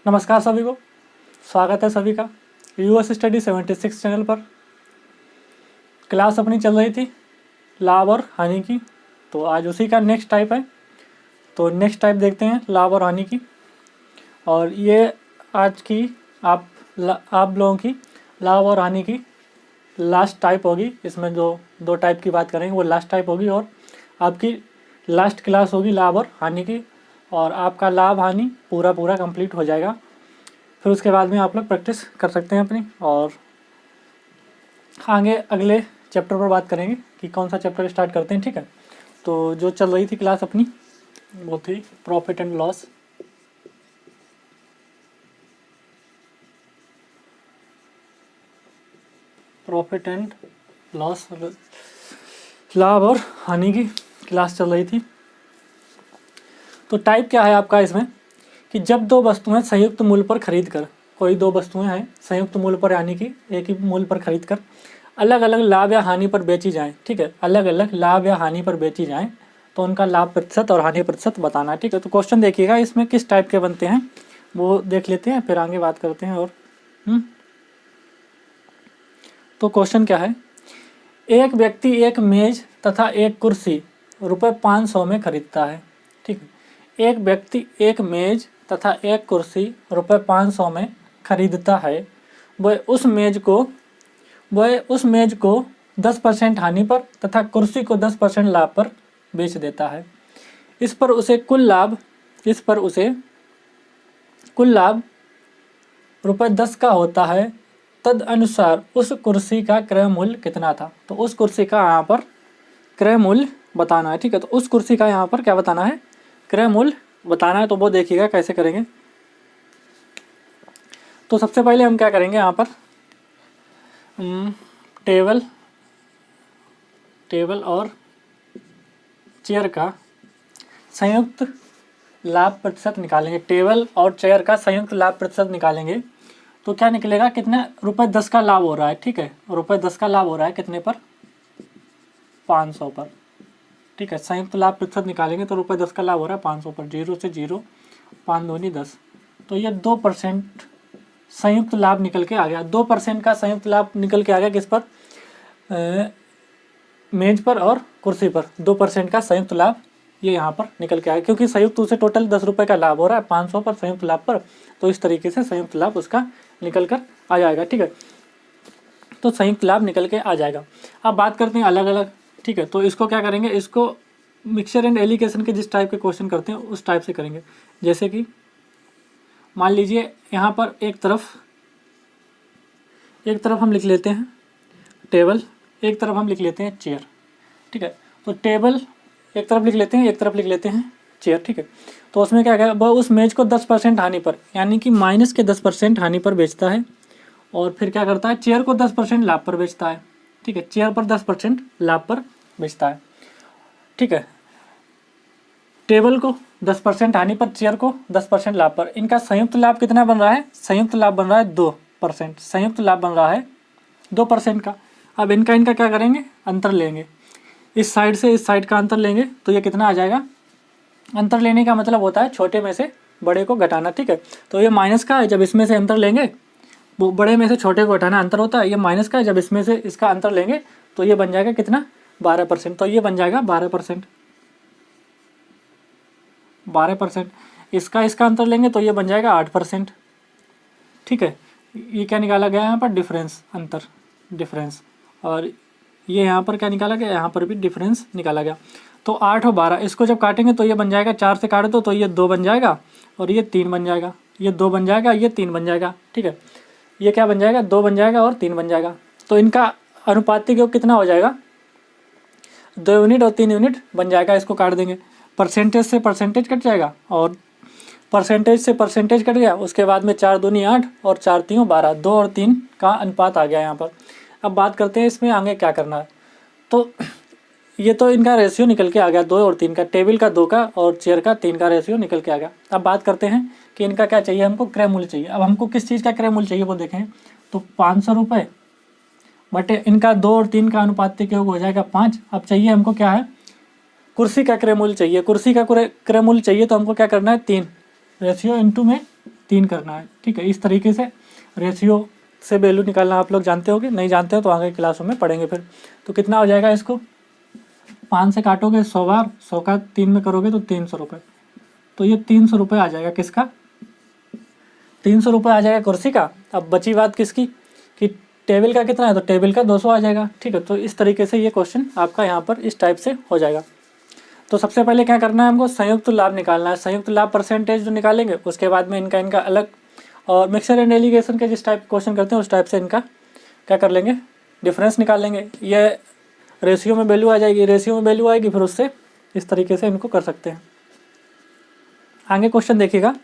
नमस्कार सभी को, स्वागत है सभी का यूएस स्टडी 76 चैनल पर। क्लास अपनी चल रही थी लाभ और हानि की, तो आज उसी का नेक्स्ट टाइप है। तो नेक्स्ट टाइप देखते हैं लाभ और हानि की। और ये आज की आप लोगों की लाभ और हानि की लास्ट टाइप होगी। इसमें जो दो टाइप की बात करेंगे वो लास्ट टाइप होगी और आपकी लास्ट क्लास होगी लाभ और हानि की। और आपका लाभ हानि पूरा कंप्लीट हो जाएगा। फिर उसके बाद में आप लोग प्रैक्टिस कर सकते हैं अपनी, और आगे अगले चैप्टर पर बात करेंगे कि कौन सा चैप्टर स्टार्ट करते हैं। ठीक है, तो जो चल रही थी क्लास अपनी वो थी profit and loss. Profit and loss, लाभ और हानि की क्लास चल रही थी। तो टाइप क्या है आपका इसमें कि जब दो वस्तुएं संयुक्त मूल्य पर खरीद कर, कोई दो वस्तुएं हैं संयुक्त मूल्य पर यानी कि एक ही मूल्य पर खरीद कर अलग अलग लाभ या हानि पर बेची जाएं। ठीक है, अलग अलग लाभ या हानि पर बेची जाएं तो उनका लाभ प्रतिशत और हानि प्रतिशत बताना है। ठीक है, तो क्वेश्चन देखिएगा इसमें किस टाइप के बनते हैं वो देख लेते हैं, फिर आगे बात करते हैं। और तो क्वेश्चन क्या है, एक व्यक्ति एक मेज तथा एक कुर्सी ₹500 में खरीदता है। ठीक है, एक व्यक्ति एक मेज तथा एक कुर्सी ₹500 में खरीदता है। वह उस मेज को 10% हानि पर तथा कुर्सी को 10% लाभ पर बेच देता है। इस पर उसे कुल लाभ ₹10 का होता है। तद अनुसार उस कुर्सी का क्रय मूल्य कितना था? तो उस कुर्सी का यहाँ पर क्रय मूल्य बताना है। ठीक है, तो उस कुर्सी का यहाँ पर क्या बताना है? क्रय मूल्य बताना है। तो वो देखिएगा कैसे करेंगे। तो सबसे पहले हम क्या करेंगे, यहाँ पर टेबल और चेयर का संयुक्त लाभ प्रतिशत निकालेंगे। टेबल और चेयर का संयुक्त लाभ प्रतिशत निकालेंगे तो क्या निकलेगा, कितने ₹10 का लाभ हो रहा है। ठीक है, ₹10 का लाभ हो रहा है कितने पर? 500 पर। ठीक है, संयुक्त लाभ प्रतिशत निकालेंगे तो ₹10 का लाभ हो रहा है 500 पर। 0 से 0, 5 दूनी 10, तो ये 2% संयुक्त लाभ निकल के आ गया। 2% का संयुक्त लाभ निकल के आ गया किस पर? मेज पर और कुर्सी पर 2% का संयुक्त लाभ ये यहाँ पर निकल के आया, क्योंकि संयुक्त उसे टोटल ₹10 का लाभ हो रहा है 500 पर संयुक्त लाभ पर। तो इस तरीके से संयुक्त लाभ उसका निकल कर आ जाएगा। ठीक है, तो संयुक्त लाभ निकल के आ जाएगा। अब बात करते हैं अलग अलग। ठीक है, तो इसको क्या करेंगे, इसको मिक्सचर एंड एलिगेशन के जिस टाइप के क्वेश्चन करते हैं उस टाइप से करेंगे। जैसे कि मान लीजिए यहाँ पर एक तरफ हम लिख लेते हैं टेबल, एक तरफ हम लिख लेते हैं चेयर। ठीक है, तो टेबल एक तरफ लिख लेते हैं, एक तरफ लिख लेते हैं चेयर। ठीक है, तो उसमें क्या कहेगा, वह उस मेज को 10% हानि पर यानी कि -10% हानि पर बेचता है। और फिर क्या करता है, चेयर को 10% लाभ पर बेचता है। ठीक है, चेयर पर 10% लाभ पर बेचता है। ठीक है, टेबल को 10% हानि पर, चेयर को 10% लाभ पर। इनका संयुक्त लाभ कितना बन रहा है? संयुक्त लाभ बन रहा है 2%। संयुक्त लाभ बन रहा है 2% का। अब इनका क्या करेंगे, अंतर लेंगे। इस साइड से इस साइड का अंतर लेंगे तो ये कितना आ जाएगा? अंतर लेने का मतलब होता है छोटे में से बड़े को घटाना। ठीक है, तो ये माइनस का है, जब इसमें से अंतर लेंगे वो बड़े में से छोटे को घटाना अंतर होता है। ये माइनस का है, जब इसमें से इसका अंतर लेंगे तो ये बन जाएगा कितना? 12%। तो ये बन जाएगा 12%। इसका अंतर लेंगे तो ये बन जाएगा 8%। ठीक है, ये क्या निकाला गया यहाँ पर? डिफरेंस, अंतर, डिफरेंस। और ये यहाँ पर क्या निकाला गया? यहाँ पर भी डिफरेंस निकाला गया। तो 8 और 12 इसको जब काटेंगे तो ये बन जाएगा, 4 से काट दो तो ये 2 बन जाएगा और ये 3 बन जाएगा। ये 2 बन जाएगा, ये 3 बन जाएगा। ठीक है, ये क्या बन जाएगा? 2 बन जाएगा और 3 बन जाएगा। तो इनका अनुपातिक योग कितना हो जाएगा? 2 यूनिट और 3 यूनिट बन जाएगा। इसको काट देंगे, परसेंटेज से परसेंटेज कट जाएगा और परसेंटेज से परसेंटेज कट गया। उसके बाद में 4 दूनी 8 और 4 तीन 12, 2 और 3 का अनुपात आ गया यहाँ पर। अब बात करते हैं इसमें आगे क्या करना है। तो ये तो इनका रेशियो निकल के आ गया 2 और 3 का, टेबल का 2 का और चेयर का 3 का रेशियो निकल के आ गया। अब बात करते हैं कि इनका क्या चाहिए, हमको क्रय मूल्य चाहिए। अब हमको किस चीज़ का क्रय मूल्य चाहिए वो देखें। तो 500 रुपये बटे इनका 2 और 3 का अनुपातिक योग हो जाएगा 5। अब चाहिए हमको क्या है, कुर्सी का क्रय मूल्य चाहिए। कुर्सी का क्रय मूल्य चाहिए तो हमको क्या करना है, 3 रेशियो इंटू में 3 करना है। ठीक है, इस तरीके से रेशियो से वैल्यू निकालना आप लोग जानते होगे, नहीं जानते हो तो आगे क्लासों में पढ़ेंगे फिर। तो कितना हो जाएगा, इसको 5 से काटोगे 100 बार, 100 का 3 में करोगे तो 300 रुपये। तो ये 300 रुपये आ जाएगा, किसका 300 रुपये आ जाएगा कुर्सी का। अब बची बात किसकी कि टेबल का कितना है, तो टेबल का 200 आ जाएगा। ठीक है, तो इस तरीके से ये क्वेश्चन आपका यहाँ पर इस टाइप से हो जाएगा। तो सबसे पहले क्या करना है, हमको संयुक्त लाभ निकालना है। संयुक्त लाभ परसेंटेज जो निकालेंगे उसके बाद में इनका अलग, और मिक्सर एंड एलिगेशन के जिस टाइप क्वेश्चन करते हैं उस टाइप से इनका क्या कर लेंगे, डिफरेंस निकाल लेंगे। ये रेशियो में वैल्यू आ जाएगी, रेशियो में वैल्यू आएगी, फिर उससे इस तरीके से इनको कर सकते हैं। आगे क्वेश्चन देखिएगा,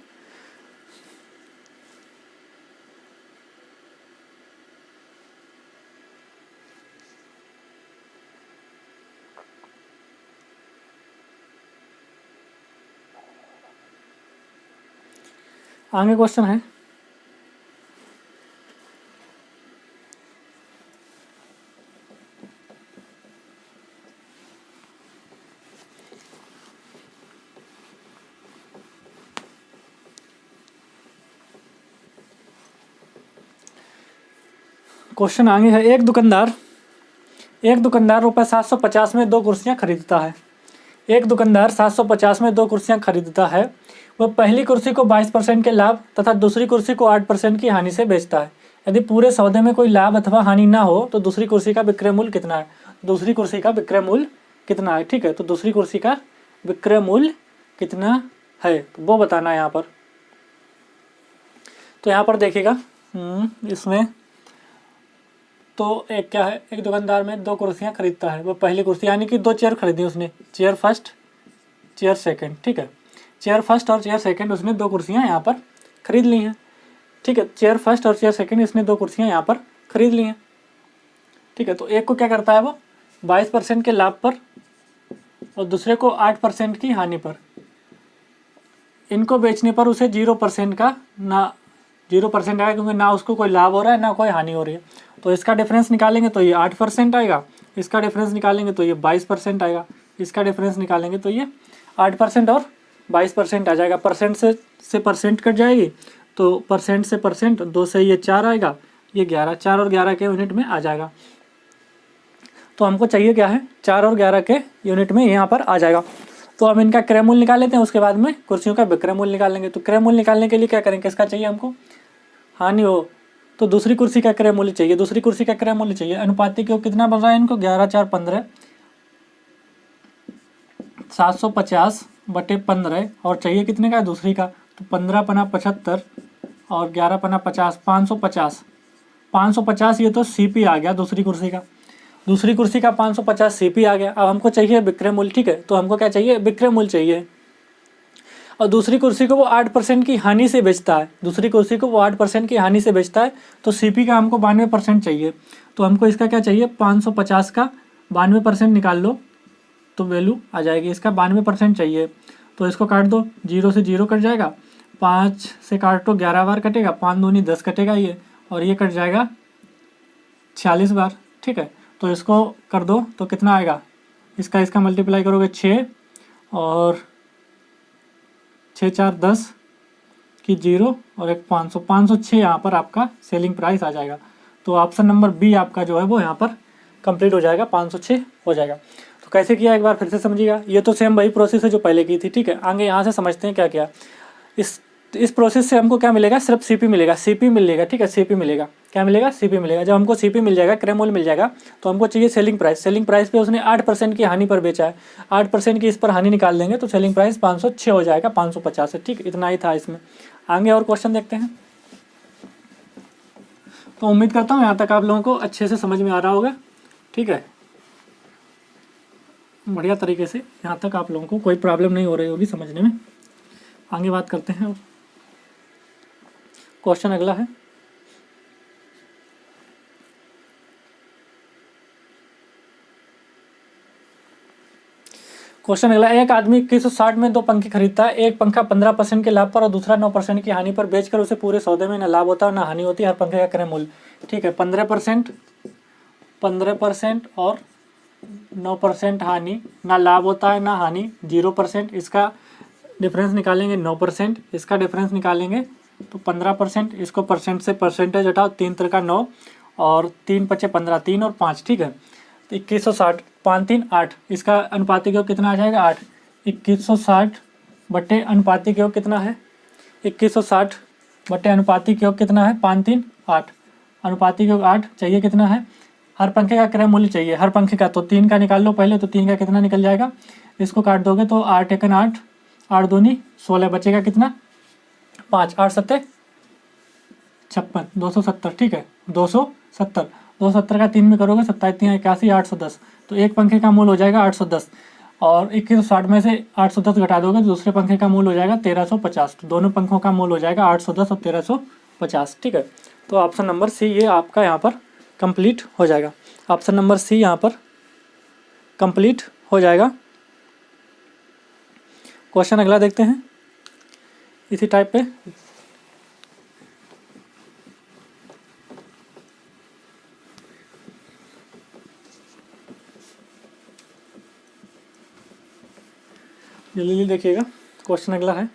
आगे क्वेश्चन है क्वेश्चन आगे है, एक दुकानदार रुपये 750 में 2 कुर्सियाँ खरीदता है। एक दुकानदार 750 में 2 कुर्सियाँ खरीदता है। वह पहली कुर्सी को 22% के लाभ तथा दूसरी कुर्सी को 8% की हानि से बेचता है। यदि पूरे सौदे में कोई लाभ अथवा हानि ना हो तो दूसरी कुर्सी का विक्रय मूल्य कितना है। दूसरी कुर्सी का विक्रय मूल्य कितना है। ठीक है, तो दूसरी कुर्सी का विक्रय मूल्य कितना है तो वो बताना है यहाँ पर। तो यहाँ पर देखिएगा इसमें तो एक क्या है, एक दुकानदार में 2 कुर्सियाँ खरीदता है। वो पहली कुर्सी यानी कि 2 चेयर खरीदी उसने, चेयर फर्स्ट चेयर सेकंड। ठीक है, चेयर फर्स्ट और चेयर सेकंड उसने 2 कुर्सियाँ यहाँ पर खरीद ली हैं। ठीक है, चेयर फर्स्ट और चेयर सेकंड इसने 2 कुर्सियाँ यहाँ पर खरीद ली हैं। ठीक है, तो एक को क्या करता है वो 22% के लाभ पर और दूसरे को 8% की हानि पर। इनको बेचने पर उसे 0% का ना 0% आएगा, क्योंकि ना उसको कोई लाभ हो रहा है ना कोई हानि हो रही है। तो इसका डिफरेंस निकालेंगे तो ये 8% आएगा, इसका डिफरेंस निकालेंगे तो ये 22% आएगा, इसका डिफरेंस निकालेंगे तो ये 8% और 22% आ जाएगा। परसेंट से परसेंट कट जाएगी तो परसेंट से परसेंट 2 से ये 4 आएगा, ये 11, 4 और 11 के यूनिट में आ जाएगा। तो हमको चाहिए क्या है, 4 और 11 के यूनिट में यहाँ पर आ जाएगा। तो हम इनका क्रय मूल्य निकाल लेते हैं, उसके बाद में कुर्सियों का विक्रय मूल्य निकालेंगे। तो क्रय मूल्य निकालने के लिए क्या करेंगे, किसका चाहिए हमको, हानि हो तो दूसरी कुर्सी का क्रय मूल्य चाहिए। दूसरी कुर्सी का क्रय मूल्य चाहिए, अनुपातिक क्यों कितना बन रहा है इनको, 11 4 15, 750 बटे 15 और चाहिए कितने का दूसरी का, तो 15 पना 75 और 11 पना 50, 550। 550 ये तो सीपी आ गया दूसरी कुर्सी का, दूसरी कुर्सी का 550 सीपी आ गया। अब हमको चाहिए विक्रय मूल्य। ठीक है, तो हमको क्या चाहिए, विक्रय मूल्य चाहिए। और दूसरी कुर्सी को वो 8% की हानि से बेचता है, दूसरी कुर्सी को वो 8% की हानि से बेचता है। तो सीपी का हमको 92% चाहिए। तो हमको इसका क्या चाहिए, 550 का 92% निकाल लो तो वैल्यू आ जाएगी। इसका 92% चाहिए, तो इसको काट दो, 0 से 0 कट जाएगा, 5 से काटो 11 बार कटेगा, 5 दूनी 10 कटेगा ये, और ये कट जाएगा 46 बार। ठीक है, तो इसको कर दो तो कितना आएगा, इसका मल्टीप्लाई करोगे 6 और 6 4 10 की 0 और एक 500, 506 यहाँ पर आपका सेलिंग प्राइस आ जाएगा। तो ऑप्शन नंबर बी आपका जो है वो यहाँ पर कंप्लीट हो जाएगा, 506 हो जाएगा। तो कैसे किया एक बार फिर से समझिएगा, ये तो सेम वही प्रोसेस है जो पहले की थी। ठीक है, आगे यहाँ से समझते हैं क्या क्या। इस प्रोसेस से हमको क्या मिलेगा, सिर्फ सीपी मिलेगा, सीपी मिलेगा। ठीक है, सीपी मिलेगा, क्या मिलेगा, सीपी मिलेगा। जब हमको सीपी मिल जाएगा, क्रय मूल्य मिल जाएगा, तो हमको चाहिए सेलिंग प्राइस। सेलिंग प्राइस पे उसने 8% की हानि पर बेचा है, 8% की इस पर हानि निकाल देंगे तो सेलिंग प्राइस 506 हो जाएगा, 550 है। ठीक, इतना ही था इसमें। आगे और क्वेश्चन देखते हैं। तो उम्मीद करता हूँ यहाँ तक आप लोगों को अच्छे से समझ में आ रहा होगा। ठीक है, बढ़िया तरीके से यहाँ तक आप लोगों को कोई प्रॉब्लम नहीं हो रही होगी समझने में। आगे बात करते हैं। क्वेश्चन अगला है, क्वेश्चन अगला, एक आदमी 2160 में 2 पंखे खरीदता है। एक पंखा 15% के लाभ पर और दूसरा 9% की हानि पर बेचकर उसे पूरे सौदे में न लाभ होता है न हानि होती है। हर पंखे का क्रय मूल्य। ठीक है, 15% और 9% हानि, ना लाभ होता है ना हानि, 0%। इसका डिफरेंस निकालेंगे 9%, इसका डिफरेंस निकालेंगे तो 15%, इसको परसेंट से परसेंटेज हटाओ, 3 त्रिका 9 और 3 पचे 15, 3 और 5, ठीक है। तो 2160, 5 3 8, इसका अनुपातिक योग कितना आ जाएगा 8। 2160 बटे अनुपातिक योग कितना है 2160 बटे अनुपातिक योग कितना है 5 3 8, अनुपातिक योग 8 चाहिए कितना है, हर पंखे का क्रय मूल्य चाहिए हर पंखे का, तो 3 का निकाल लो पहले, तो 3 का कितना निकल जाएगा, इसको काट दोगे तो 8 एकन 8, 8 दूनी 16, बचेगा कितना 5, 8 सत्ते 56, 270, ठीक है 270, 270 का 3 में करोगे 27 81, 810, तो एक पंखे का मूल्य हो जाएगा 810, और 2160 में से 810 घटा दोगे तो दूसरे पंखे का मूल्य हो जाएगा 1350, तो दोनों पंखों का मूल्य हो जाएगा 810 और 1350, ठीक है। तो ऑप्शन नंबर सी ये आपका यहाँ पर कंप्लीट हो जाएगा, ऑप्शन नंबर सी यहाँ पर कंप्लीट हो जाएगा। क्वेश्चन अगला देखते हैं इसी टाइप पे। जल्दी जल्दी देखिएगा, क्वेश्चन अगला है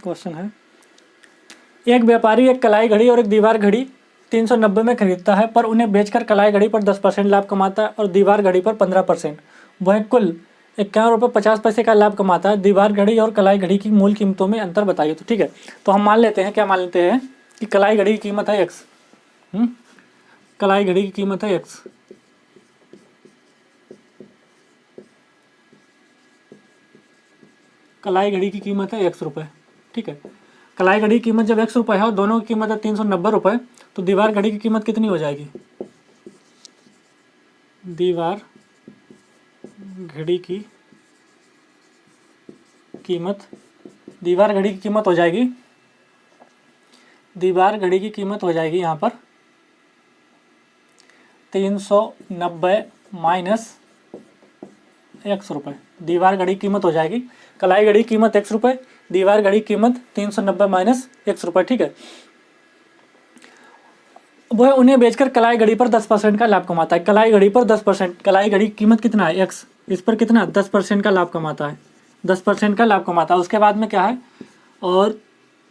क्वेश्चन है, एक व्यापारी एक कलाई घड़ी और एक दीवार घड़ी 390 में खरीदता है, पर उन्हें बेचकर कलाई घड़ी पर 10% लाभ कमाता है और दीवार घड़ी पर 15%। वह कुल 51 रुपये 50 पैसे का लाभ कमाता है। दीवार घड़ी और कलाई घड़ी की मूल कीमतों में अंतर बताइए। तो ठीक है, तो हम मान लेते हैं, क्या मान लेते हैं कि कलाई घड़ी की कीमत है एक्स, कलाई घड़ी की कीमत है एक्स, कलाई घड़ी की कीमत है एक्स रुपये, ठीक है। कलाई घड़ी की कीमत जब एक्स रुपये है और दोनों की कीमत है 390 रुपये, तो दीवार घड़ी की कीमत कितनी हो जाएगी, दीवार घड़ी की कीमत, दीवार घड़ी की कीमत हो जाएगी, दीवार घड़ी की कीमत हो जाएगी यहाँ पर 390 माइनस एक्स रुपये। दीवार घड़ी की कीमत हो जाएगी, कलाई घड़ी की कीमत एक्स रुपये, दीवार घड़ी की कीमत 390 माइनस एक्स रुपये, ठीक है। वह उन्हें बेचकर कलाई घड़ी पर 10% का लाभ कमाता है। कलाई घड़ी पर 10%, कलाई घड़ी की कीमत कितना है एक्स, इस पर कितना 10% का लाभ कमाता है, 10% का लाभ कमाता है। उसके बाद में क्या है, और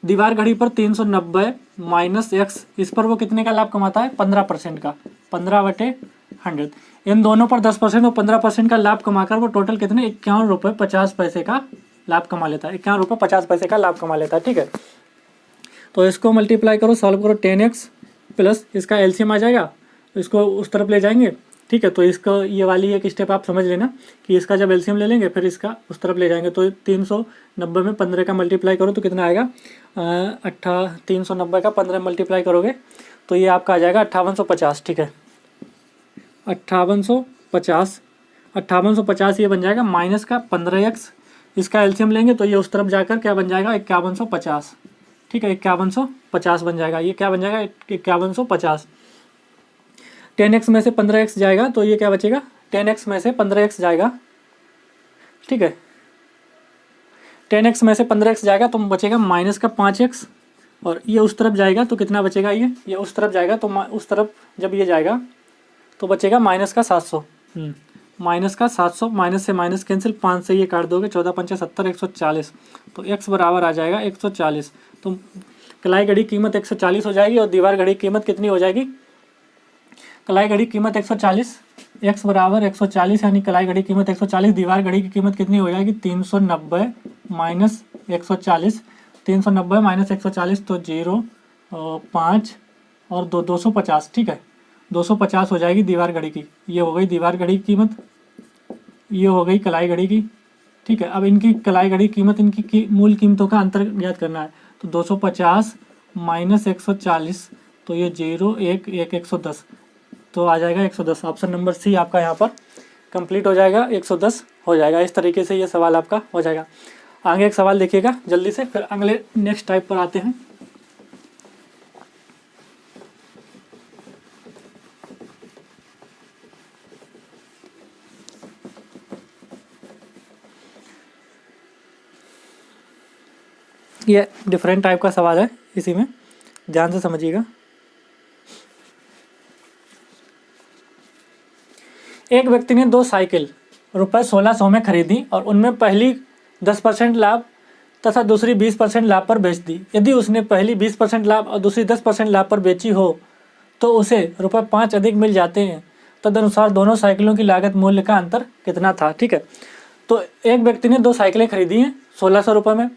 दीवार घड़ी पर 390 माइनस एक्स, इस पर वो कितने का लाभ कमाता है 15% का, 15/100। इन दोनों पर 10% और 15% का लाभ कमाकर वो टोटल कितने 51 रुपये 50 पैसे का लाभ कमा लेता है, 51 रुपये 50 पैसे का लाभ कमा लेता है, ठीक है। तो इसको मल्टीप्लाई करो, सॉल्व करो, 10x प्लस इसका एलसीएम आ जाएगा, इसको उस तरफ ले जाएंगे, ठीक है। तो इसको ये वाली एक स्टेप आप समझ लेना कि इसका जब एलसीएम ले लेंगे फिर इसका उस तरफ ले जाएंगे। तो 390 में 15 का मल्टीप्लाई करो तो कितना आएगा, 390 का 15 मल्टीप्लाई करोगे तो ये आपका आ जाएगा 5850, ठीक है। 5850, 5850 ये बन जाएगा माइनस का 15x, इसका एलसीएम लेंगे तो ये उस तरफ जाकर क्या बन जाएगा 5150, ठीक है, 5150 बन जाएगा। ये क्या बन जाएगा 5150। 10x में से 15x जाएगा तो ये क्या बचेगा, 10x में से 15x जाएगा, ठीक है। 10x में से 15x जाएगा तो बचेगा माइनस का 5x, और ये उस तरफ जाएगा तो कितना बचेगा, ये उस तरफ जाएगा तो उस तरफ जब ये जाएगा तो बचेगा माइनस का 700, माइनस का 700, माइनस से माइनस कैंसिल, 5 से ये काट दोगे 14 पंचे 70, 140, तो x बराबर आ जाएगा 140। तो कलाई घड़ी कीमत 140 हो जाएगी और दीवार घड़ी कीमत कितनी हो जाएगी, कलाई घड़ी कीमत 140, x बराबर 140, यानी कलाई घड़ी कीमत 140, दीवार घड़ी की कीमत कितनी हो जाएगी 390 माइनस 140, 390 माइनस 140 तो 0 5 और 250, ठीक है, 250 हो जाएगी दीवार घड़ी की। ये हो गई दीवार घड़ी की कीमत, ये हो गई कलाई घड़ी की, ठीक है। अब इनकी कलाई घड़ी कीमत, इनकी मूल कीमतों का अंतर ज्ञात करना है, तो 250 माइनस 140, तो ये 0 1 1 110, तो आ जाएगा 110। ऑप्शन नंबर सी आपका यहाँ पर कंप्लीट हो जाएगा, 110 हो जाएगा। इस तरीके से ये सवाल आपका हो जाएगा। आगे एक सवाल देखिएगा जल्दी से, फिर अगले नेक्स्ट टाइप पर आते हैं। ये डिफरेंट टाइप का सवाल है, इसी में ध्यान से समझिएगा। एक व्यक्ति ने 2 साइकिल रुपये 1600 में खरीदी और उनमें पहली 10% लाभ तथा दूसरी 20% लाभ पर बेच दी। यदि उसने पहली 20% लाभ और दूसरी 10% लाभ पर बेची हो तो उसे रुपये 5 अधिक मिल जाते हैं। तदनुसार दोनों साइकिलों की लागत मूल्य का अंतर कितना था। ठीक है, तो एक व्यक्ति ने 2 साइकिलें खरीदी हैं 1600 रुपये में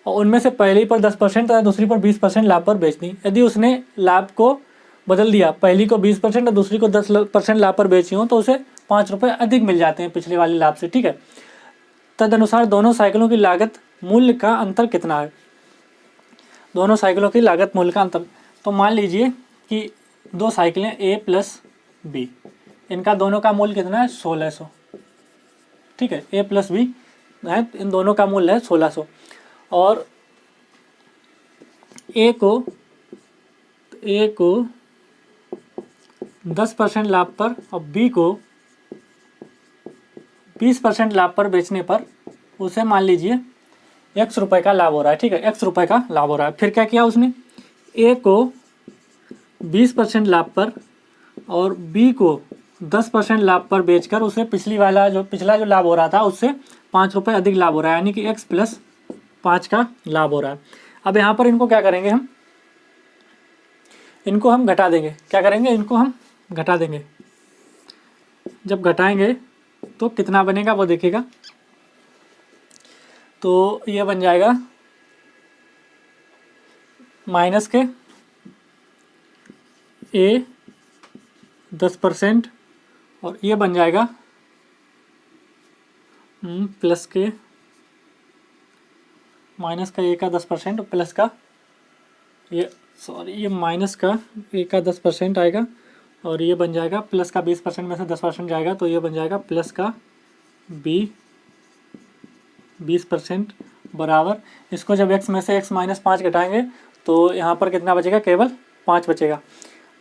और उनमें से पहली पर 10% तथा दूसरी पर 20% लाभ पर बेच दी। यदि उसने लाभ को बदल दिया, पहली को 20% और दूसरी को 10% लाभ पर बेची हो तो उसे 5 रुपये अधिक मिल जाते हैं पिछले वाले लाभ से। ठीक है, तदनुसार दोनों साइकिलों की लागत मूल्य का अंतर कितना है। दोनों साइकिलों की लागत मूल्य का अंतर, तो मान लीजिए कि 2 साइकिलें A प्लस B, इनका दोनों का मूल्य कितना है 1600। ठीक है, A प्लस B है, इन दोनों का मूल्य है 1600 और A को 10% लाभ पर और B को 20% लाभ पर बेचने पर उसे मान लीजिए x रुपये का लाभ हो रहा है। ठीक है, x रुपये का लाभ हो रहा है। फिर क्या किया उसने, A को 20% लाभ पर और B को 10% लाभ पर बेचकर उसे पिछला जो लाभ हो रहा था उससे 5 रुपये अधिक लाभ हो रहा है, यानी कि x प्लस 5 का लाभ हो रहा है। अब यहाँ पर इनको क्या करेंगे, इनको हम घटा देंगे। क्या करेंगे, इनको हम घटा देंगे। जब घटाएंगे तो कितना बनेगा वो देखिएगा, तो ये बन जाएगा माइनस के A 10% और ये बन जाएगा प्लस के माइनस का A का 10% प्लस का ये माइनस का A का 10% आएगा और ये बन जाएगा प्लस का 20% में से 10% जाएगा तो ये बन जाएगा प्लस का B 20% बराबर, इसको जब x में से x माइनस 5 घटाएंगे तो यहाँ पर कितना बचेगा, केवल 5 बचेगा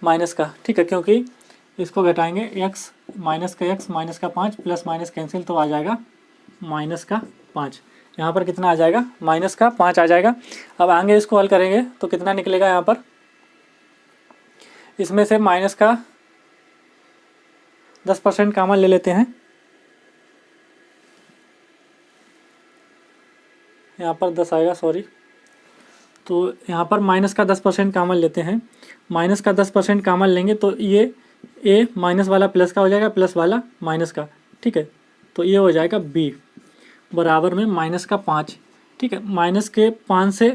माइनस का। ठीक है, क्योंकि इसको घटाएंगे x माइनस का 5 प्लस माइनस कैंसिल तो आ जाएगा माइनस का 5। यहाँ पर कितना आ जाएगा, माइनस का 5 आ जाएगा। अब आगे इसको हल करेंगे तो कितना निकलेगा, यहाँ पर इसमें से माइनस का 10% कॉमन ले लेते हैं, यहाँ पर 10 आएगा सॉरी, तो यहाँ पर माइनस का 10% कॉमन लेते हैं। माइनस का 10% कॉमन लेंगे तो ये A माइनस वाला प्लस का हो जाएगा, प्लस वाला माइनस का। ठीक है, तो ये हो जाएगा B बराबर में माइनस का 5। ठीक है, माइनस के 5 से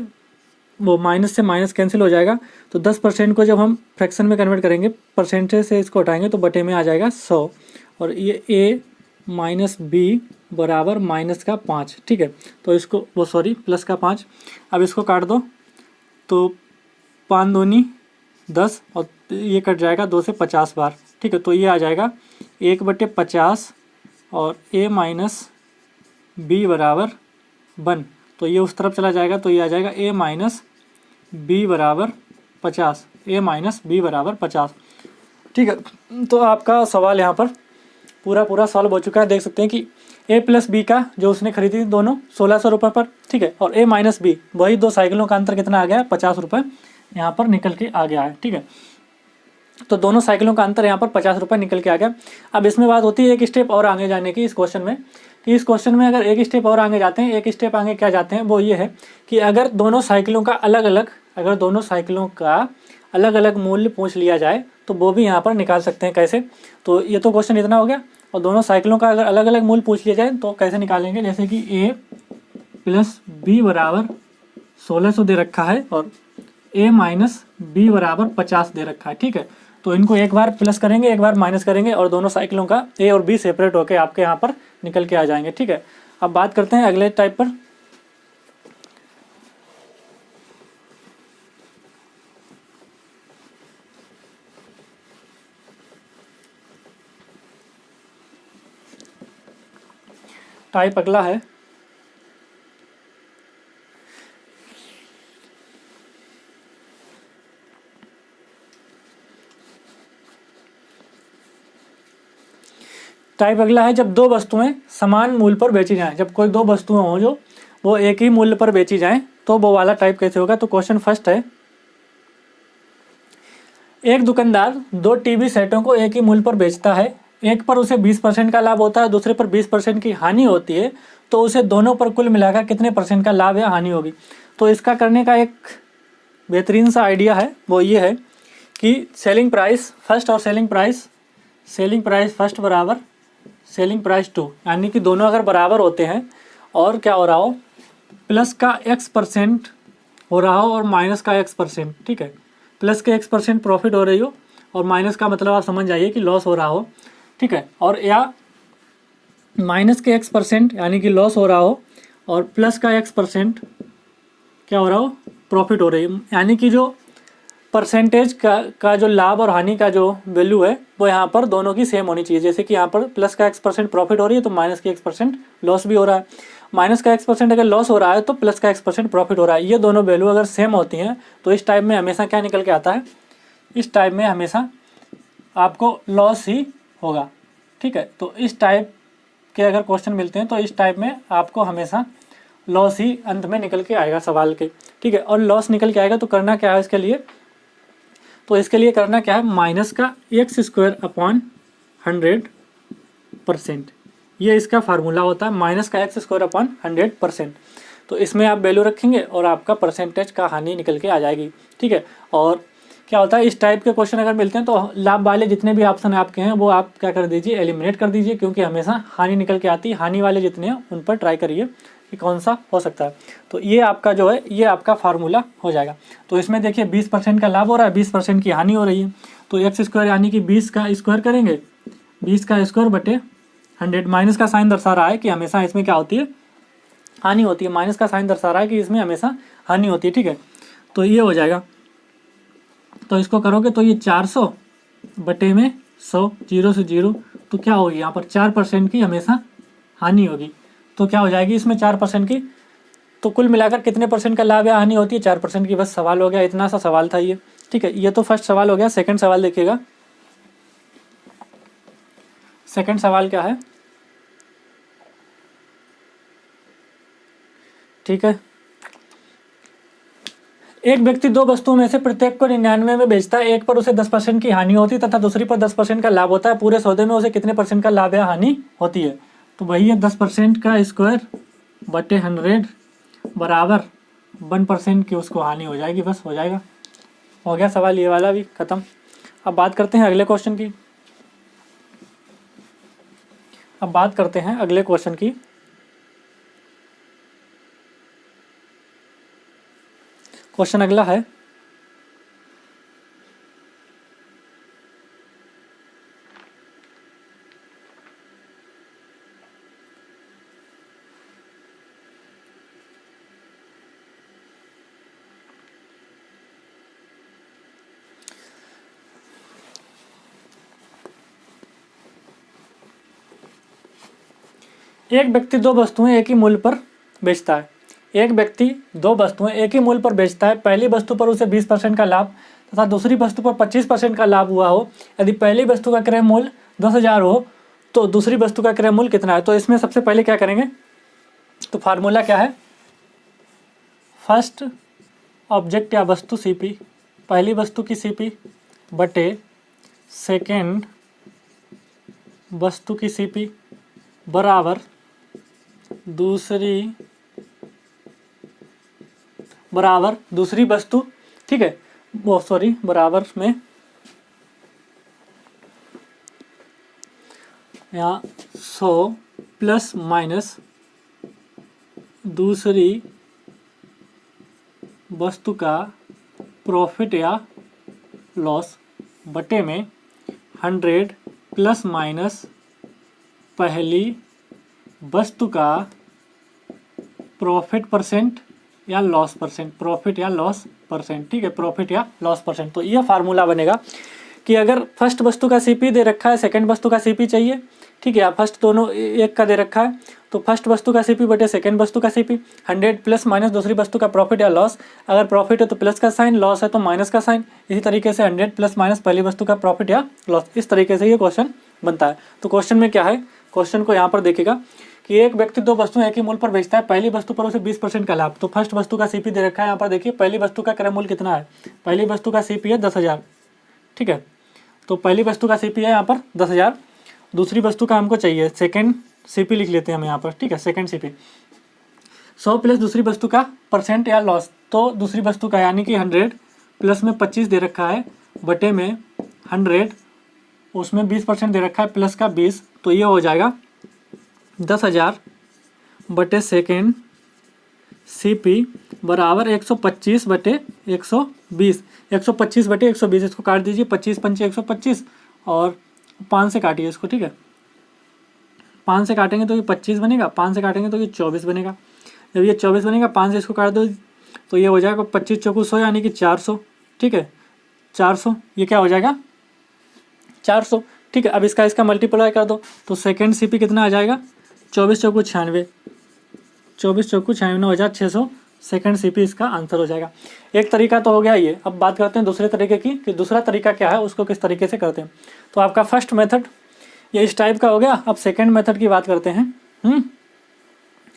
वो माइनस से माइनस कैंसिल हो जाएगा तो 10% को जब हम फ्रैक्शन में कन्वर्ट करेंगे, परसेंटेज से इसको हटाएंगे तो बटे में आ जाएगा 100 और ये A माइनस B बराबर माइनस का 5। ठीक है, तो इसको प्लस का 5। अब इसको काट दो तो 5 दूनी 10 और ये कट जाएगा 2 से 50 बार। ठीक है, तो ये आ जाएगा 1/50 और A माइनस B बराबर 1, तो ये उस तरफ चला जाएगा तो ये आ जाएगा A माइनस B बराबर 50, A माइनस B बराबर 50। ठीक है, तो आपका सवाल यहाँ पर पूरा सॉल्व हो चुका है। देख सकते हैं कि A प्लस B का जो उसने खरीदी थी दोनों 1600 रुपये पर। ठीक है, और A माइनस B वही 2 साइकिलों का अंतर कितना आ गया, 50 रुपये यहाँ पर निकल के आ गया है। ठीक है, तो दोनों साइकिलों का अंतर यहाँ पर 50 रुपये निकल के आ गया। अब इसमें बात होती है एक स्टेप और आगे जाने की इस क्वेश्चन में, कि इस क्वेश्चन में अगर एक स्टेप और आगे जाते हैं, एक स्टेप आगे क्या जाते हैं वो ये है कि अगर दोनों साइकिलों का अलग अलग मूल्य पूछ लिया जाए तो वो भी यहाँ पर निकाल सकते हैं। कैसे, तो ये तो क्वेश्चन इतना हो गया, और दोनों साइकिलों का अगर अलग अलग मूल्य पूछ लिया जाए तो कैसे निकालेंगे, जैसे कि A प्लस B बराबर 1600 दे रखा है और A माइनस B बराबर 50 दे रखा है। ठीक है, तो इनको एक बार प्लस करेंगे एक बार माइनस करेंगे और दोनों साइकिलों का A और B सेपरेट होकर आपके यहाँ पर निकल के आ जाएंगे। ठीक है, अब बात करते हैं अगले टाइप पर। टाइप अगला है जब दो वस्तुएं समान मूल्य पर बेची जाएं। जब कोई दो वस्तुएं हों जो वो एक ही मूल्य पर बेची जाएं तो वो वाला टाइप कैसे होगा। तो क्वेश्चन फर्स्ट है, एक दुकानदार 2 टीवी सेटों को एक ही मूल्य पर बेचता है। एक पर उसे 20% का लाभ होता है, दूसरे पर 20% की हानि होती है, तो उसे दोनों पर कुल मिलाकर कितने % का लाभ या हानि होगी। तो इसका करने का एक बेहतरीन सा आइडिया है, वो ये है कि सेलिंग प्राइस फर्स्ट और सेलिंग प्राइस फर्स्ट बराबर सेलिंग प्राइस 2, यानी कि दोनों अगर बराबर होते हैं और क्या हो रहा हो, प्लस का x% हो रहा हो और माइनस का x%, ठीक है, प्लस के x% प्रॉफिट हो रही हो और माइनस का मतलब आप समझ जाइए कि लॉस हो रहा हो, ठीक है, और या माइनस के x% यानी कि लॉस हो रहा हो और प्लस का x% क्या हो रहा हो, प्रॉफिट हो रही है, यानी कि जो परसेंटेज का जो लाभ और हानि का जो वैल्यू है वो यहाँ पर दोनों की सेम होनी चाहिए। जैसे कि यहाँ पर प्लस का x% प्रॉफिट हो रही है तो माइनस की x% लॉस भी हो रहा है, माइनस का x% अगर लॉस हो रहा है तो प्लस का x% प्रॉफिट हो रहा है। ये दोनों वैल्यू अगर सेम होती हैं तो इस टाइप में हमेशा क्या निकल के आता है, इस टाइप में हमेशा आपको लॉस ही होगा, ठीक है। तो इस टाइप के अगर क्वेश्चन मिलते हैं तो इस टाइप में आपको हमेशा लॉस ही अंत में निकल के आएगा सवाल के, ठीक है। और लॉस निकल के आएगा तो करना क्या है इसके लिए, तो इसके लिए करना क्या है, माइनस का x²/100%, ये इसका फार्मूला होता है, माइनस का x²/100%। तो इसमें आप वैल्यू रखेंगे और आपका परसेंटेज का हानि निकल के आ जाएगी, ठीक है। और क्या होता है, इस टाइप के क्वेश्चन अगर मिलते हैं तो लाभ वाले जितने भी ऑप्शन आपके हैं वो आप क्या कर दीजिए, एलिमिनेट कर दीजिए, क्योंकि हमेशा हानि निकल के आती है। हानि वाले जितने हैं उन पर ट्राई करिए कि कौन सा हो सकता है। तो ये आपका जो है ये आपका फार्मूला हो जाएगा। तो इसमें देखिए 20% का लाभ हो रहा है, 20% की हानि हो रही है, तो x² यानी कि 20 का स्क्वायर करेंगे, 20 का स्क्वायर बटे 100, माइनस का साइन दर्शा रहा है कि हमेशा इसमें क्या होती है, हानि होती है, माइनस का साइन दर्शा रहा है कि इसमें हमेशा हानि होती है, ठीक है। तो ये हो जाएगा, तो इसको करोगे तो ये 400 बटे में 100, 0 से 0, तो क्या होगी यहाँ पर 4% की हमेशा हानि होगी। तो क्या हो जाएगी इसमें 4% की, तो कुल मिलाकर कितने % का लाभ या हानि होती है, 4% की। बस सवाल हो गया, इतना सा सवाल था ये, ठीक है। ये तो फर्स्ट सवाल हो गया। सेकंड सवाल देखिएगा, सेकंड सवाल क्या है, ठीक है। एक व्यक्ति दो वस्तुओं में से प्रत्येक को 99 में बेचता है, एक पर उसे 10% की हानि होती है तथा दूसरी पर 10% का लाभ होता है। पूरे सौदे में उसे कितने % का लाभ या हानि होती है। तो वही है 10% का स्क्वायर बटे 100 बराबर 1% की उसको हानि हो जाएगी, बस हो जाएगा, हो गया सवाल ये वाला भी खत्म। अब बात करते हैं अगले क्वेश्चन की, अब बात करते हैं अगले क्वेश्चन की। क्वेश्चन अगला है, एक व्यक्ति दो वस्तुएं एक ही मूल्य पर बेचता है। एक व्यक्ति दो वस्तुएं एक ही मूल्य पर बेचता है। पहली वस्तु पर उसे 20% का लाभ तथा दूसरी वस्तु पर 25% का लाभ हुआ हो। यदि पहली वस्तु का क्रय मूल्य 10,000 हो तो दूसरी वस्तु का क्रय मूल्य कितना है। तो इसमें सबसे पहले क्या करेंगे, तो फार्मूला क्या है, फर्स्ट ऑब्जेक्ट या वस्तु CP, पहली वस्तु की CP बटे सेकेंड वस्तु की CP बराबर दूसरी वस्तु, ठीक है, वो सॉरी बराबर में यहाँ 100 प्लस माइनस दूसरी वस्तु का प्रॉफिट या लॉस बटे में 100 प्लस माइनस पहली वस्तु का प्रॉफिट % या लॉस %, प्रॉफिट या लॉस %, ठीक है, प्रॉफिट या लॉस %। तो ये फार्मूला बनेगा कि अगर फर्स्ट वस्तु का CP दे रखा है, सेकंड वस्तु का CP चाहिए, ठीक है, या फर्स्ट दोनों एक का दे रखा है, तो फर्स्ट वस्तु का CP बटे सेकंड वस्तु का CP, 100 प्लस माइनस दूसरी वस्तु का प्रॉफिट या लॉस, अगर प्रॉफिट है तो प्लस का साइन, लॉस है तो माइनस का साइन, इसी तरीके से 100 प्लस माइनस पहली वस्तु का प्रॉफिट या लॉस, इस तरीके से ये क्वेश्चन बनता है। तो क्वेश्चन में क्या है, क्वेश्चन को यहाँ पर देखिएगा कि एक व्यक्ति दो वस्तुएं एक ही मूल्य पर बेचता है। पहली वस्तु पर उसे 20% का लाभ, तो फर्स्ट वस्तु का CP दे रखा है, यहाँ पर देखिए पहली वस्तु का क्रय मूल्य कितना है, पहली वस्तु का CP है 10,000, ठीक है, तो पहली वस्तु का CP है यहाँ पर 10,000 दूसरी वस्तु का हमको चाहिए, सेकेंड सीपी लिख लेते हैं हम यहाँ पर, ठीक है, सेकेंड सीपी। 100 प्लस दूसरी वस्तु का परसेंट या लॉस, तो दूसरी वस्तु का यानी कि 100 प्लस में 25 दे रखा है बटे में 100, उसमें 20% दे रखा है प्लस का 20, तो ये हो जाएगा 10,000 बटे सेकेंड सीपी बराबर 125 बटे 120। 125 बटे 120, इसको काट दीजिए, 25 पंचे 125 और 5 से काटिए इसको, ठीक है। 5 से काटेंगे तो ये 25 बनेगा, 5 से काटेंगे तो ये 24 बनेगा। जब ये 24 बनेगा, 5 से इसको काट दो तो ये हो जाएगा 25 चौको 100 यानी कि 400, ठीक है, 400। ये क्या हो जाएगा 400, ठीक है। अब इसका मल्टीप्लाई कर दो तो सेकेंड सीपी कितना आ जाएगा 24 चौको 96, 24 चौको 96,600 सेकेंड सीपी इसका आंसर हो जाएगा। एक तरीका तो हो गया ये। अब बात करते हैं दूसरे तरीके की कि दूसरा तरीका क्या है, उसको किस तरीके से करते हैं। तो आपका फर्स्ट मेथड ये इस टाइप का हो गया। अब सेकेंड मेथड की बात करते हैं।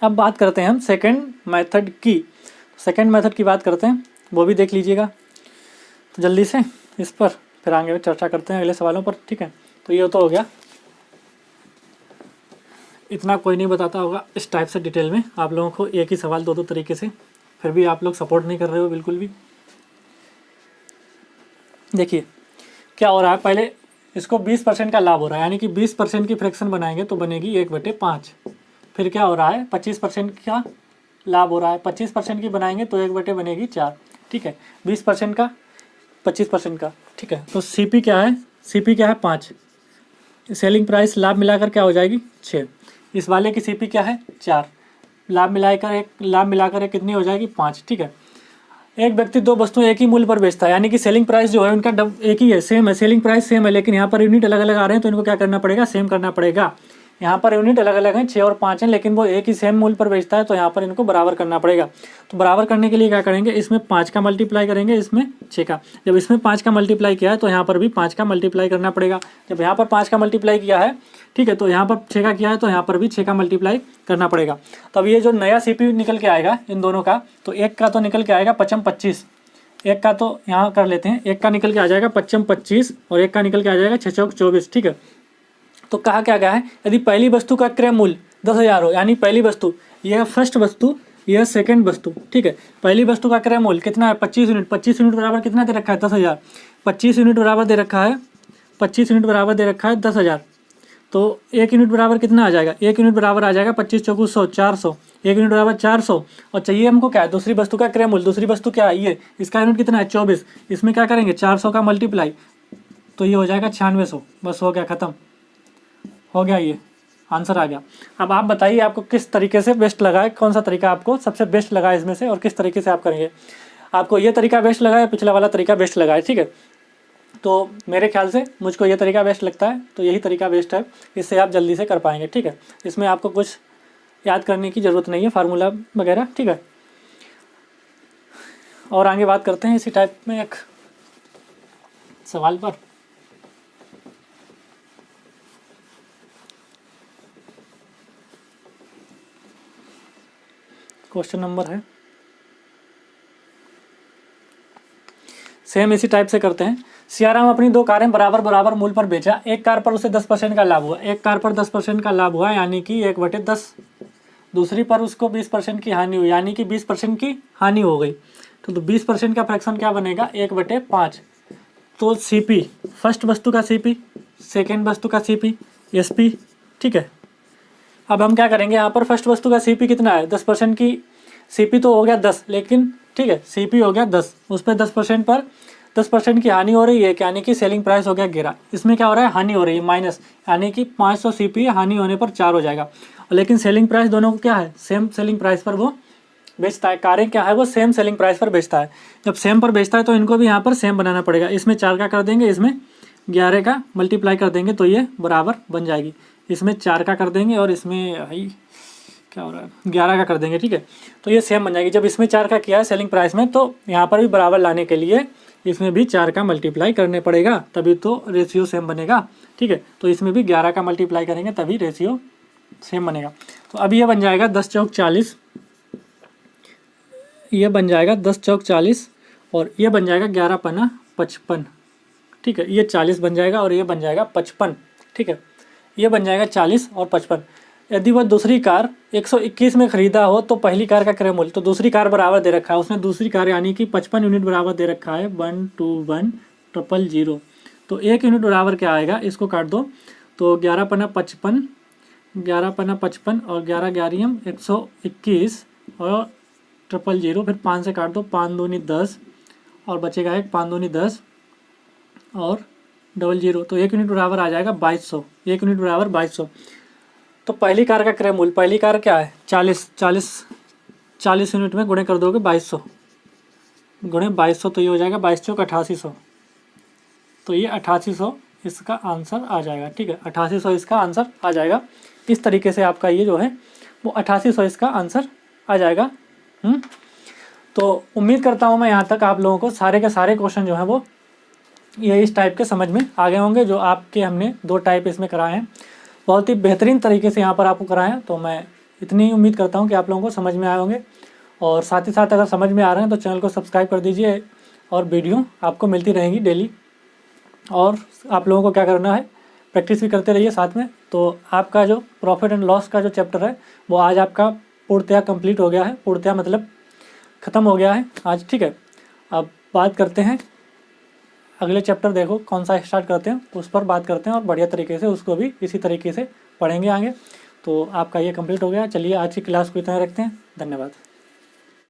अब बात करते हैं हम सेकेंड मेथड की। सेकेंड मेथड की बात करते हैं, वो भी देख लीजिएगा तो जल्दी से इस पर, फिर आगे चर्चा करते हैं अगले सवालों पर, ठीक है। तो ये तो हो गया, इतना कोई नहीं बताता होगा इस टाइप से डिटेल में आप लोगों को, एक ही सवाल दो तरीके से, फिर भी आप लोग सपोर्ट नहीं कर रहे हो बिल्कुल भी। देखिए क्या हो रहा है, पहले इसको 20% का लाभ हो रहा है, यानी कि 20% की फ्रैक्शन बनाएंगे तो बनेगी 1/5। फिर क्या हो रहा है 25% का लाभ हो रहा है, 25% की बनाएंगे तो 1 बनेगी 4, ठीक है। 20% का 25% का, ठीक है। तो सीपी क्या है, सीपी क्या है 5, सेलिंग प्राइस लाभ मिलाकर क्या हो जाएगी 6। इस वाले की सीपी क्या है 4, लाभ मिलाकर एक कितनी हो जाएगी 5, ठीक है। एक व्यक्ति दो वस्तुएं एक ही मूल्य पर बेचता है, यानी कि सेलिंग प्राइस जो है उनका एक ही है, सेम है, सेलिंग प्राइस सेम है, लेकिन यहाँ पर यूनिट अलग अलग आ रहे हैं तो इनको क्या करना पड़ेगा, सेम करना पड़ेगा। यहाँ पर यूनिट अलग अलग हैं 6 और 5 हैं, लेकिन वो एक ही सेम मूल्य पर बेचता है तो यहाँ पर इनको बराबर करना पड़ेगा। तो बराबर करने के लिए क्या करेंगे, इसमें 5 का मल्टीप्लाई करेंगे, इसमें 6 का। जब इसमें 5 का मल्टीप्लाई किया है तो यहाँ पर भी 5 का मल्टीप्लाई करना पड़ेगा। जब यहाँ पर 5 का मल्टीप्लाई किया है, ठीक है, तो यहाँ पर 6 का किया है तो यहाँ पर भी 6 का मल्टीप्लाई करना पड़ेगा। तो अब ये जो नया सीपी निकल के आएगा इन दोनों का, तो एक का तो निकल के आएगा 25, एक का तो यहाँ कर लेते हैं, एक का निकल के आ जाएगा 25 और एक का निकल के आ जाएगा 6 चौक 24, ठीक है। तो कहा क्या गया है, यदि पहली वस्तु का क्रय मूल्य 10,000 हो, यानी पहली वस्तु यह फर्स्ट वस्तु, यह सेकंड वस्तु, ठीक है। पहली वस्तु का क्रय मूल्य कितना है 25 यूनिट, 25 यूनिट बराबर कितना दे रखा है 10,000, 25 यूनिट बराबर दे रखा है 25 यूनिट बराबर दे रखा है 10,000। तो 1 यूनिट बराबर कितना आ जाएगा, 1 यूनिट बराबर आ जाएगा 25 चौको 100, 400, 1 यूनिट बराबर 400। और चाहिए हमको क्या है, दूसरी वस्तु का क्रय मूल्य। दूसरी वस्तु क्या है, ये इसका यूनिट कितना है 24, इसमें क्या करेंगे 400 का मल्टीप्लाई, तो ये हो जाएगा 9600। बस हो गया, ख़त्म हो गया, ये आंसर आ गया। अब आप बताइए आपको किस तरीके से बेस्ट लगा है, कौन सा तरीका आपको सबसे बेस्ट लगा है इसमें से, और किस तरीके से आप करेंगे। आपको ये तरीका बेस्ट लगा है, पिछला वाला तरीका बेस्ट लगा है, ठीक है। तो मेरे ख्याल से मुझको ये तरीका बेस्ट लगता है, तो यही तरीका बेस्ट है, इससे आप जल्दी से कर पाएंगे, ठीक है। इसमें आपको कुछ याद करने की ज़रूरत नहीं है, फार्मूला वगैरह, ठीक है। और आगे बात करते हैं इसी टाइप में एक सवाल पर। क्वेश्चन नंबर है, सेम इसी टाइप से करते हैं। सियाराम अपनी 2 कारें बराबर मूल्य पर बेचा। एक कार पर उसे 10% का लाभ हुआ, एक कार पर 10% का लाभ हुआ यानी कि 1/10। दूसरी पर उसको 20% की हानि हुई, यानी कि 20% की हानि हो गई। तो 20% का फ्रैक्शन क्या बनेगा 1/5। तो सीपी फर्स्ट वस्तु का सीपी, सेकेंड वस्तु का सीपी, एसपी, ठीक है। अब हम क्या करेंगे, यहाँ पर फर्स्ट वस्तु का सीपी कितना है 10% की, सीपी तो हो गया 10, लेकिन ठीक है सीपी हो गया 10, उस पर 10% पर 10% की हानि हो रही है, यानी कि सेलिंग प्राइस हो गया 11। इसमें क्या हो रहा है, हानि हो रही है माइनस, यानी कि 500 सीपी हानि होने पर 4 हो जाएगा। लेकिन सेलिंग प्राइस दोनों को क्या है, सेम सेलिंग प्राइस पर वो बेचता है। कारें क्या है, वो सेम सेलिंग प्राइस पर बेचता है। जब सेम पर बेचता है तो इनको भी यहाँ पर सेम बनाना पड़ेगा। इसमें 4 का कर देंगे, इसमें 11 का मल्टीप्लाई कर देंगे तो ये बराबर बन जाएगी। इसमें 4 का कर देंगे और इसमें भाई क्या हो रहा है 11 का कर देंगे, ठीक है। तो ये सेम बन जाएगी। जब इसमें 4 का किया है सेलिंग प्राइस में, तो यहाँ पर भी बराबर लाने के लिए इसमें भी 4 का मल्टीप्लाई करने पड़ेगा, तभी तो रेशियो सेम बनेगा, ठीक है। तो इसमें भी 11 का मल्टीप्लाई करेंगे तभी रेशियो सेम बनेगा। तो अब ये बन जाएगा 10 चौक 40, ये बन जाएगा 10 चौक 40 और ये बन जाएगा 11 पन्ना 55, ठीक है। ये 40 बन जाएगा और ये बन जाएगा 55, ठीक है। ये बन जाएगा 40 और 55। यदि वह दूसरी कार 121 में ख़रीदा हो तो पहली कार का क्रय मूल्य, तो दूसरी कार बराबर दे रखा है उसने, दूसरी कार यानी कि 55 यूनिट बराबर दे रखा है 121,000। तो 1 यूनिट बराबर क्या आएगा, इसको काट दो तो 11 पन्ना 55, 11 पन्ना 55 और 11 ग्यारहम 121 और 000, फिर 5 से काट दो, 5 दूनी 10 और बचेगा एक 5 दूनी 10 और 00, तो 1 यूनिट बराबर आ जाएगा 2200। 1 यूनिट बराबर 2200। तो पहली कार का क्रय मूल्य, पहली कार क्या है 40 यूनिट में गुणे कर दोगे 2200 गुणे 2200, तो ये हो जाएगा 22 चौक 8800। तो ये 8800 इसका आंसर आ जाएगा। ठीक है, 8800 इसका आंसर आ जाएगा। इस तरीके से आपका ये जो है वो 8800 इसका आंसर आ जाएगा। तो उम्मीद करता हूँ मैं यहाँ तक आप लोगों को सारे के सारे क्वेश्चन जो हैं वो ये इस टाइप के समझ में आ गए होंगे। जो आपके हमने 2 टाइप इसमें कराए हैं, बहुत ही बेहतरीन तरीके से यहाँ पर आपको कराए हैं। तो मैं इतनी उम्मीद करता हूँ कि आप लोगों को समझ में आए होंगे। और साथ ही साथ अगर समझ में आ रहे हैं तो चैनल को सब्सक्राइब कर दीजिए और वीडियो आपको मिलती रहेंगी डेली। और आप लोगों को क्या करना है, प्रैक्टिस भी करते रहिए साथ में। तो आपका जो प्रॉफिट एंड लॉस का जो चैप्टर है वो आज आपका पूर्णतया कंप्लीट हो गया है, पूर्णतया मतलब ख़त्म हो गया है आज। ठीक है, अब बात करते हैं अगले चैप्टर, देखो कौन सा स्टार्ट करते हैं उस पर बात करते हैं और बढ़िया तरीके से उसको भी इसी तरीके से पढ़ेंगे आगे। तो आपका ये कंप्लीट हो गया। चलिए आज की क्लास को इतना रखते हैं। धन्यवाद।